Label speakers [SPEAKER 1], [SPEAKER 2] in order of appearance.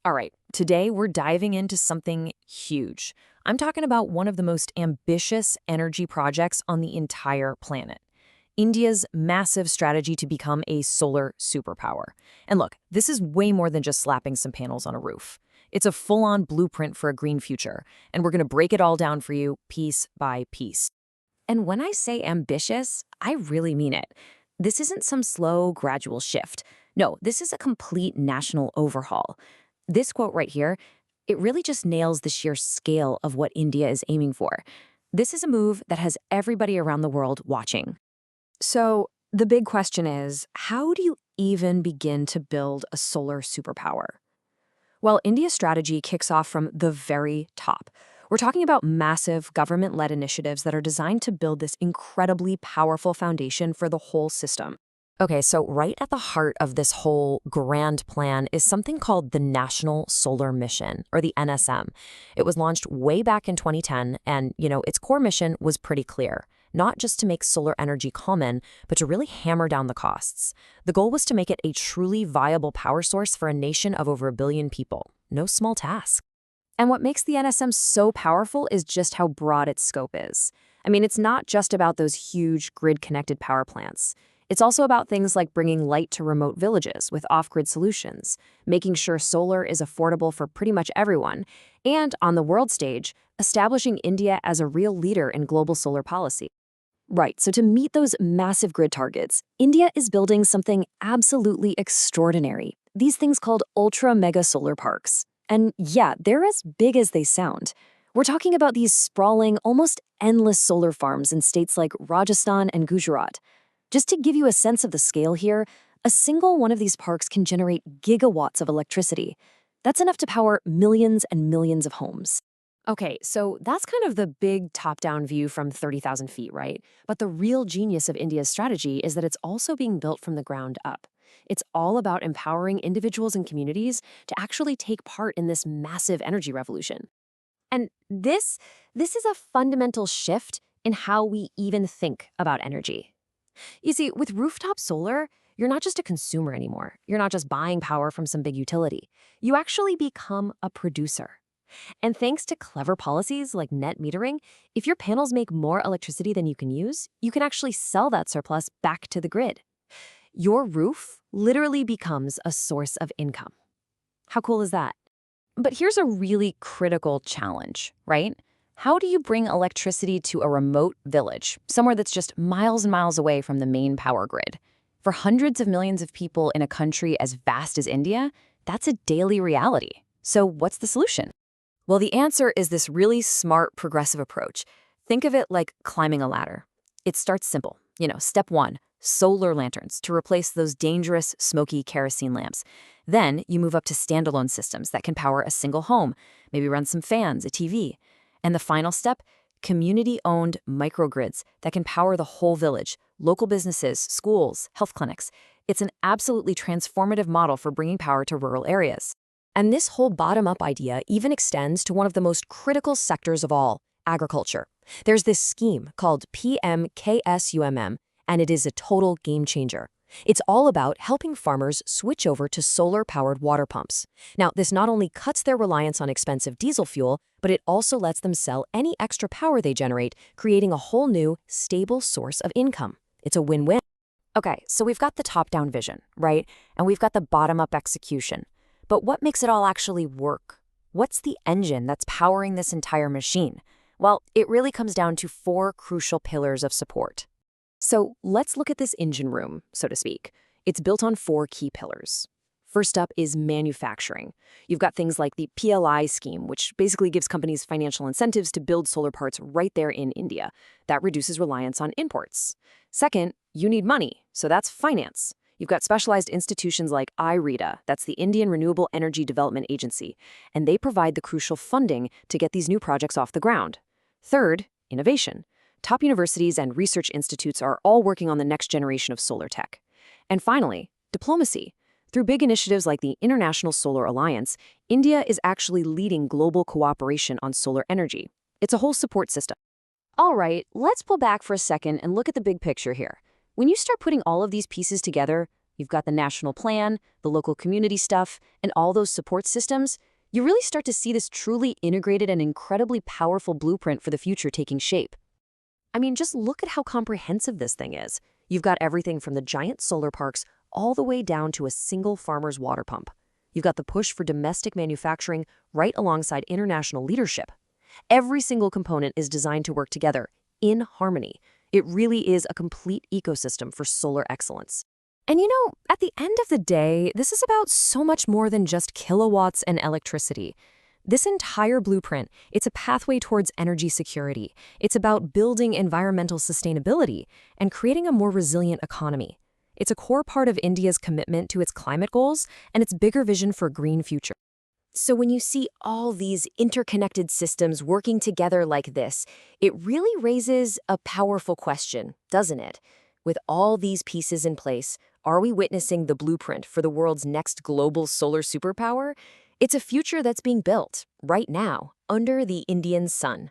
[SPEAKER 1] All right, today we're diving into something huge. I'm talking about one of the most ambitious energy projects on the entire planet. India's massive strategy to become a solar superpower. And look, this is way more than just slapping some panels on a roof. It's a full-on blueprint for a green future, and we're going to break it all down for you piece by piece. And when I say ambitious, I really mean it. This isn't some slow, gradual shift. No, this is a complete national overhaul. This quote right here, it really just nails the sheer scale of what India is aiming for. This is a move that has everybody around the world watching. So the big question is, how do you even begin to build a solar superpower? Well, India's strategy kicks off from the very top. We're talking about massive government-led initiatives that are designed to build this incredibly powerful foundation for the whole system. Okay, so right at the heart of this whole grand plan is something called the National Solar Mission, or the NSM. It was launched way back in 2010, and, its core mission was pretty clear. Not just to make solar energy common, but to really hammer down the costs. The goal was to make it a truly viable power source for a nation of over 1 billion people. No small task. And what makes the NSM so powerful is just how broad its scope is. I mean, it's not just about those huge grid-connected power plants. It's also about things like bringing light to remote villages with off-grid solutions, making sure solar is affordable for pretty much everyone, and, on the world stage, establishing India as a real leader in global solar policy. Right, so to meet those massive grid targets, India is building something absolutely extraordinary. These things called ultra-mega solar parks. And yeah, they're as big as they sound. We're talking about these sprawling, almost endless solar farms in states like Rajasthan and Gujarat. Just to give you a sense of the scale here, a single one of these parks can generate gigawatts of electricity. That's enough to power millions and millions of homes. Okay, so that's kind of the big top-down view from 30,000 feet, right? But the real genius of India's strategy is that it's also being built from the ground up. It's all about empowering individuals and communities to actually take part in this massive energy revolution. And this is a fundamental shift in how we even think about energy. You see, with rooftop solar, you're not just a consumer anymore. You're not just buying power from some big utility. You actually become a producer. And thanks to clever policies like net metering, if your panels make more electricity than you can use, you can actually sell that surplus back to the grid. Your roof literally becomes a source of income. How cool is that? But here's a really critical challenge, right? How do you bring electricity to a remote village, somewhere that's just miles and miles away from the main power grid? For hundreds of millions of people in a country as vast as India, that's a daily reality. So what's the solution? Well, the answer is this really smart, progressive approach. Think of it like climbing a ladder. It starts simple. Step 1, solar lanterns to replace those dangerous, smoky kerosene lamps. Then you move up to standalone systems that can power a single home, maybe run some fans, a TV. And the final step, community-owned microgrids that can power the whole village, local businesses, schools, health clinics. It's an absolutely transformative model for bringing power to rural areas. And this whole bottom-up idea even extends to one of the most critical sectors of all, agriculture. There's this scheme called PMKSUMM, and it is a total game changer. It's all about helping farmers switch over to solar-powered water pumps. Now, this not only cuts their reliance on expensive diesel fuel, but it also lets them sell any extra power they generate, creating a whole new, stable source of income. It's a win-win. Okay, so we've got the top-down vision, right? And we've got the bottom-up execution. But what makes it all actually work? What's the engine that's powering this entire machine? Well, it really comes down to 4 crucial pillars of support. So let's look at this engine room, so to speak. It's built on 4 key pillars. First up is manufacturing. You've got things like the PLI scheme, which basically gives companies financial incentives to build solar parts right there in India. That reduces reliance on imports. Second, you need money, so that's finance. You've got specialized institutions like IREDA, that's the Indian Renewable Energy Development Agency, and they provide the crucial funding to get these new projects off the ground. Third, innovation. Top universities and research institutes are all working on the next generation of solar tech. And finally, diplomacy. Through big initiatives like the International Solar Alliance, India is actually leading global cooperation on solar energy. It's a whole support system. All right, let's pull back for a second and look at the big picture here. When you start putting all of these pieces together, You've got the national plan, the local community stuff, and all those support systems. You really start to see this truly integrated and incredibly powerful blueprint for the future taking shape. I mean, just look at how comprehensive this thing is. You've got everything from the giant solar parks all the way down to a single farmer's water pump. You've got the push for domestic manufacturing right alongside international leadership. Every single component is designed to work together, in harmony. It really is a complete ecosystem for solar excellence. And at the end of the day, this is about so much more than just kilowatts and electricity. This entire blueprint, it's a pathway towards energy security. It's about building environmental sustainability and creating a more resilient economy. It's a core part of India's commitment to its climate goals and its bigger vision for a green future. So when you see all these interconnected systems working together like this, it really raises a powerful question, doesn't it? With all these pieces in place, are we witnessing the blueprint for the world's next global solar superpower? It's a future that's being built right now under the Indian sun.